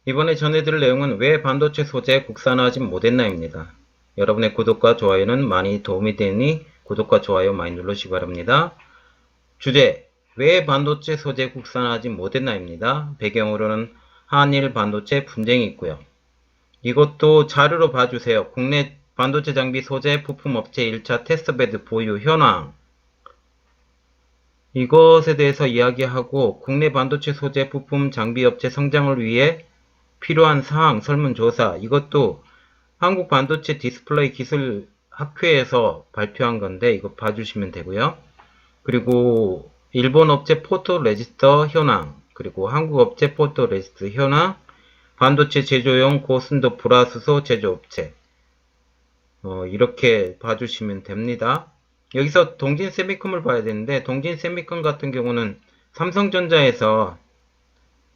이번에 전해드릴 내용은 왜 반도체 소재 국산화하지 못했나입니다. 여러분의 구독과 좋아요는 많이 도움이 되니 구독과 좋아요 많이 누르시기 바랍니다. 주제, 왜 반도체 소재 국산화하지 못했나입니다. 배경으로는 한일 반도체 분쟁이 있고요. 이것도 자료로 봐주세요. 국내 반도체 장비 소재 부품 업체 1차 테스트베드 보유 현황. 이것에 대해서 이야기하고 국내 반도체 소재 부품 장비 업체 성장을 위해 필요한 사항 설문조사. 이것도 한국 반도체 디스플레이 기술 학회에서 발표한 건데 이거 봐주시면 되고요. 그리고 일본 업체 포토 레지스터 현황, 그리고 한국 업체 포토 레지스터 현황, 반도체 제조용 고순도 불화수소 제조업체. 이렇게 봐주시면 됩니다. 여기서 동진 세미컴을 봐야 되는데 동진 세미컴 같은 경우는 삼성전자에서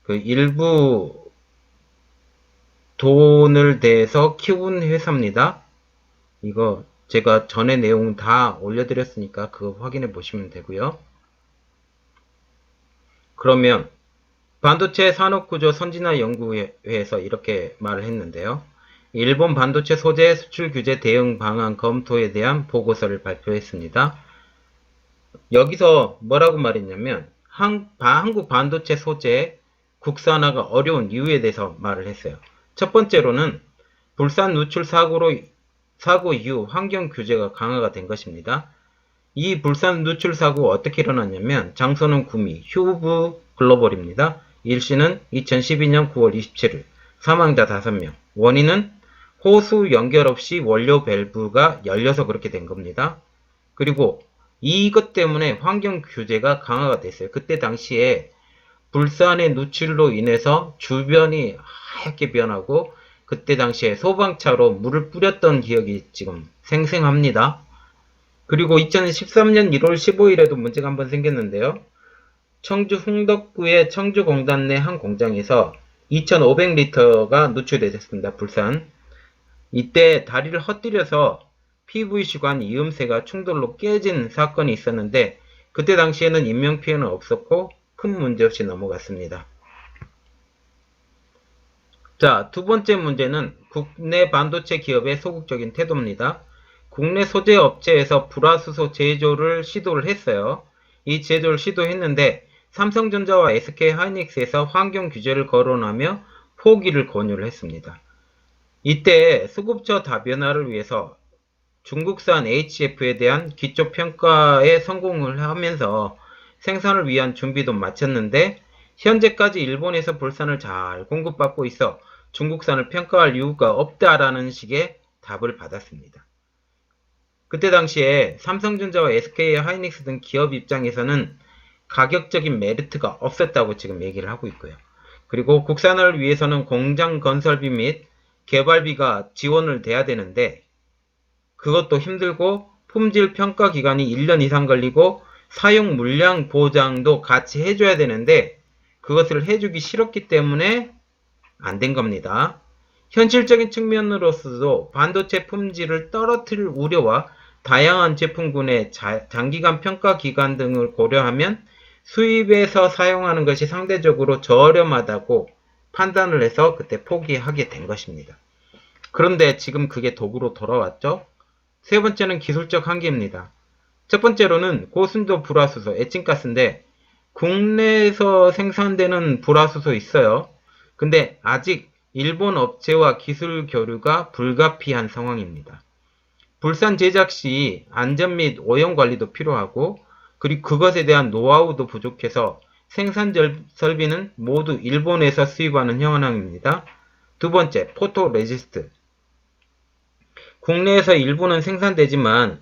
그 일부 돈을 대서 키운 회사입니다. 이거 제가 전에 내용 다 올려드렸으니까 그거 확인해 보시면 되고요. 그러면 반도체 산업구조 선진화 연구회에서 이렇게 말을 했는데요. 일본 반도체 소재 수출 규제 대응 방안 검토에 대한 보고서를 발표했습니다. 여기서 뭐라고 말했냐면 한국 반도체 소재 국산화가 어려운 이유에 대해서 말을 했어요. 첫 번째로는 불산 누출 사고 이후 환경 규제가 강화가 된 것입니다. 이 불산 누출 사고 어떻게 일어났냐면 장소는 구미, 휴브 글로벌입니다. 일시는 2012년 9월 27일, 사망자 5명. 원인은 호수 연결 없이 원료 밸브가 열려서 그렇게 된 겁니다. 그리고 이것 때문에 환경 규제가 강화가 됐어요. 그때 당시에 불산의 누출로 인해서 주변이 하얗게 변하고 그때 당시에 소방차로 물을 뿌렸던 기억이 지금 생생합니다. 그리고 2013년 1월 15일에도 문제가 한번 생겼는데요. 청주 흥덕구의 청주공단 내 한 공장에서 2,500리터가 누출됐습니다. 불산. 이때 다리를 헛디뎌서 PVC관 이음새가 충돌로 깨진 사건이 있었는데 그때 당시에는 인명피해는 없었고 큰 문제 없이 넘어갔습니다. 자, 두 번째 문제는 국내 반도체 기업의 소극적인 태도입니다. 국내 소재 업체에서 불화수소 제조를 시도를 했어요. 이 제조를 시도했는데 삼성전자와 SK하이닉스에서 환경 규제를 거론하며 포기를 권유를 했습니다. 이때 수급처 다변화를 위해서 중국산 HF에 대한 기초평가에 성공을 하면서 생산을 위한 준비도 마쳤는데 현재까지 일본에서 불산을 잘 공급받고 있어 중국산을 평가할 이유가 없다라는 식의 답을 받았습니다. 그때 당시에 삼성전자와 SK하이닉스 등 기업 입장에서는 가격적인 메리트가 없었다고 지금 얘기를 하고 있고요. 그리고 국산화를 위해서는 공장 건설비 및 개발비가 지원을 돼야 되는데 그것도 힘들고 품질 평가 기간이 1년 이상 걸리고 사용 물량 보장도 같이 해줘야 되는데 그것을 해주기 싫었기 때문에 안 된 겁니다. 현실적인 측면으로서도 반도체 품질을 떨어뜨릴 우려와 다양한 제품군의 장기간 평가 기간 등을 고려하면 수입에서 사용하는 것이 상대적으로 저렴하다고 판단을 해서 그때 포기하게 된 것입니다. 그런데 지금 그게 도구로 돌아왔죠? 세 번째는 기술적 한계입니다. 첫 번째로는 고순도 불화수소, 에칭가스인데 국내에서 생산되는 불화수소 있어요. 근데 아직 일본 업체와 기술 교류가 불가피한 상황입니다. 불산 제작 시 안전 및 오염 관리도 필요하고 그리고 그것에 대한 노하우도 부족해서 생산 설비는 모두 일본에서 수입하는 현황입니다. 두 번째, 포토 레지스트. 국내에서 일부는 생산되지만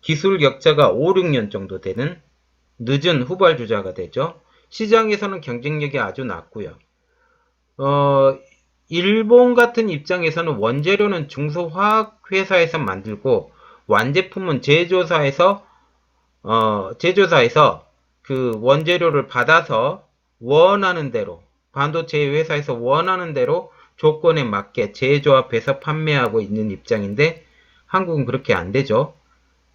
기술 격차가 5, 6년 정도 되는 늦은 후발주자가 되죠. 시장에서는 경쟁력이 아주 낮고요. 일본 같은 입장에서는 원재료는 중소화학회사에서 만들고 완제품은 제조사에서 그 원재료를 받아서 원하는 대로 반도체 회사에서 원하는 대로 조건에 맞게 제조합해서 판매하고 있는 입장인데 한국은 그렇게 안 되죠.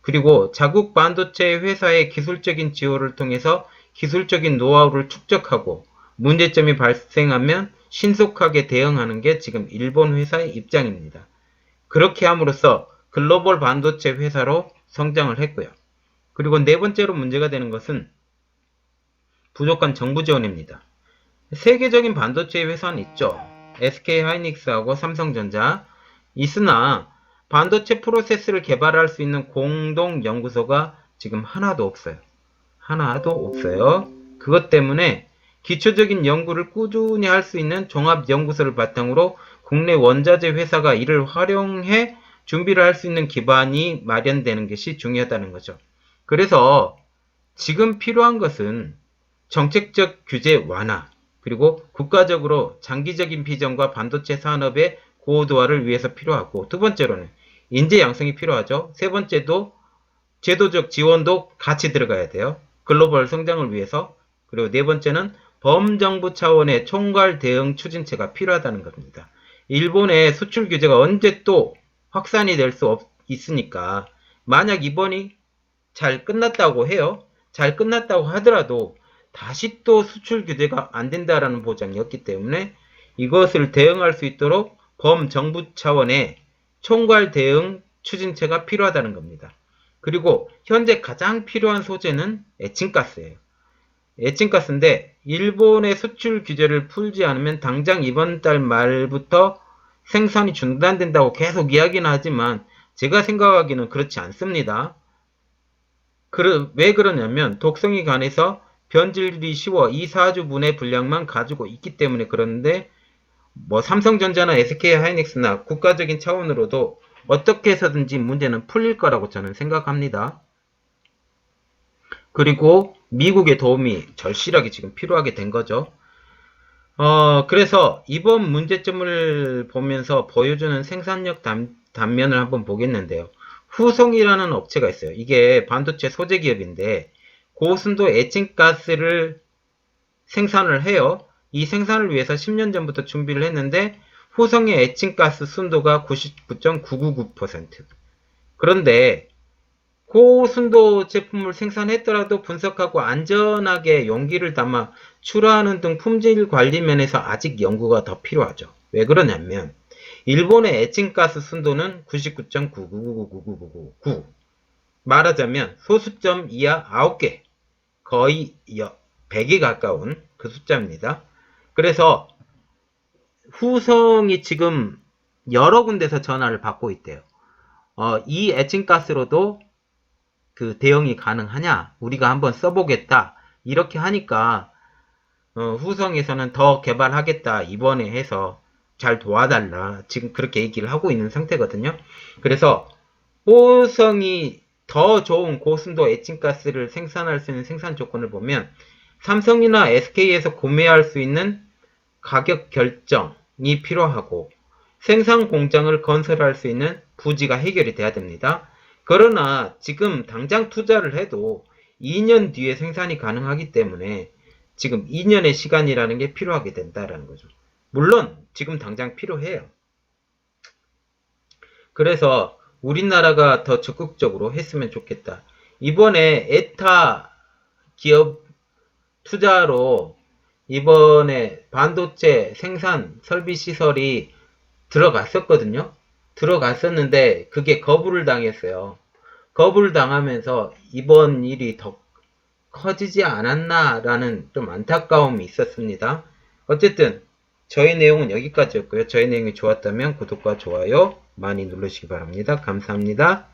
그리고 자국 반도체 회사의 기술적인 지원을 통해서 기술적인 노하우를 축적하고 문제점이 발생하면 신속하게 대응하는 게 지금 일본 회사의 입장입니다. 그렇게 함으로써 글로벌 반도체 회사로 성장을 했고요. 그리고 네 번째로 문제가 되는 것은 부족한 정부 지원입니다. 세계적인 반도체 회사는 있죠. SK하이닉스하고 삼성전자. 있으나 반도체 프로세스를 개발할 수 있는 공동 연구소가 지금 하나도 없어요. 하나도 없어요. 그것 때문에 기초적인 연구를 꾸준히 할 수 있는 종합연구소를 바탕으로 국내 원자재 회사가 이를 활용해 준비를 할 수 있는 기반이 마련되는 것이 중요하다는 거죠. 그래서 지금 필요한 것은 정책적 규제 완화, 그리고 국가적으로 장기적인 비전과 반도체 산업의 고도화를 위해서 필요하고, 두 번째로는 인재 양성이 필요하죠. 세 번째도 제도적 지원도 같이 들어가야 돼요. 글로벌 성장을 위해서. 그리고 네 번째는 범정부 차원의 총괄 대응 추진체가 필요하다는 겁니다. 일본의 수출 규제가 언제 또 확산이 될 수 있으니까, 만약 이번이 잘 끝났다고 해요. 잘 끝났다고 하더라도 다시 또 수출 규제가 안 된다라는 보장이 없기 때문에 이것을 대응할 수 있도록 범정부 차원의 총괄 대응 추진체가 필요하다는 겁니다. 그리고 현재 가장 필요한 소재는 에칭가스예요. 에칭가스인데 일본의 수출 규제를 풀지 않으면 당장 이번 달 말부터 생산이 중단된다고 계속 이야기는 하지만 제가 생각하기는 그렇지 않습니다. 왜 그러냐면 독성이 강해서 변질이 쉬워 이 사주분의 분량만 가지고 있기 때문에 그러는데, 삼성전자나 SK하이닉스나 국가적인 차원으로도 어떻게 해서든지 문제는 풀릴 거라고 저는 생각합니다. 그리고 미국의 도움이 절실하게 지금 필요하게 된 거죠. 그래서 이번 문제점을 보면서 보여주는 생산력 단면을 한번 보겠는데요. 후성이라는 업체가 있어요. 이게 반도체 소재 기업인데 고순도 에칭가스를 생산을 해요. 이 생산을 위해서 10년 전부터 준비를 했는데 후성의 에칭가스 순도가 99.999%. 그런데 고순도 제품을 생산했더라도 분석하고 안전하게 용기를 담아 출하하는 등 품질 관리 면에서 아직 연구가 더 필요하죠. 왜 그러냐면 일본의 에칭가스 순도는 99.9999999. 말하자면 소수점 이하 9개, 거의 100에 가까운 그 숫자입니다. 그래서 후성이 지금 여러 군데서 전화를 받고 있대요. 이 에칭가스로도 그 대응이 가능하냐? 우리가 한번 써보겠다. 이렇게 하니까 후성에서는 더 개발하겠다. 이번에 해서 잘 도와달라. 지금 그렇게 얘기를 하고 있는 상태거든요. 그래서 호성이 더 좋은 고순도 에칭가스를 생산할 수 있는 생산 조건을 보면 삼성이나 SK에서 구매할 수 있는 가격 결정이 필요하고 생산 공장을 건설할 수 있는 부지가 해결이 돼야 됩니다. 그러나 지금 당장 투자를 해도 2년 뒤에 생산이 가능하기 때문에 지금 2년의 시간이라는 게 필요하게 된다라는 거죠. 물론 지금 당장 필요해요. 그래서 우리나라가 더 적극적으로 했으면 좋겠다. 이번에 에타 기업 투자로 이번에 반도체 생산 설비 시설이 들어갔었거든요. 들어갔었는데 그게 거부를 당했어요. 거부를 당하면서 이번 일이 더 커지지 않았나라는 좀 안타까움이 있었습니다. 어쨌든 저희 내용은 여기까지였고요. 저희 내용이 좋았다면 구독과 좋아요 많이 누르시기 바랍니다. 감사합니다.